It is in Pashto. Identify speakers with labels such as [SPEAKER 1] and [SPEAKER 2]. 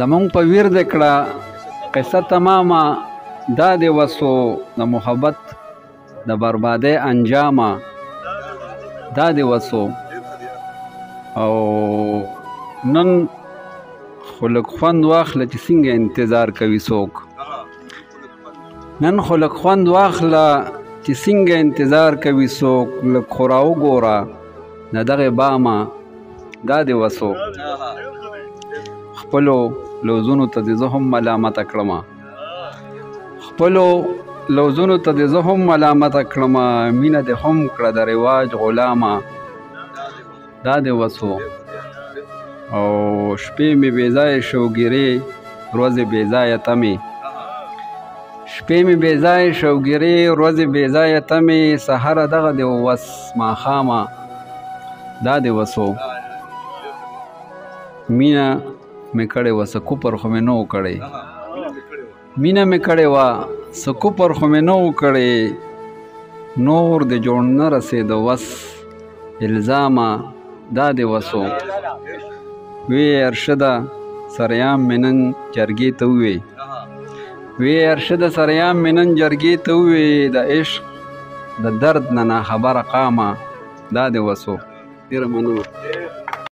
[SPEAKER 1] زمونږ په ویر د کړه قصه تمامه دا د وسو د محبت د بربادۍ انجامه دا د وسو او نن خو لږ خوند واخله چې څنګه انتظار کوي څوک نن خو لږ خوند واخله چې څنګه انتظار کوي څوک لږ خو راوګوره د دغې بامه دا د وسو خپلو لوزونو ته دې زه هم ملامته کړمه خپلو لوزونو ته دې زه هم ملامته کړمه مینه دې هم کړه د رواج غلامه دا دې وسو او شپې مې بېځایه شوګیرې ورځې بېځایه تمې شپې مې بېځایه شوګیرې ورځې بېځایه تمې سهره دغه دې وس ماښامه دا دې وسو مینه مې کړې وه څه کفر خو مې نه و کړی مینه مې کړې وه څه کفر خو مې نه و کړی نور دې جوړ نه رسېده وس الزامه دا دې وسو وی ارشده سریام مې نن جرګې ته ووې وی ارشده سریام مې نن جرګې ته ووې د عشق د درد نه ناخبره قامه دا دې وسو ډېره مننه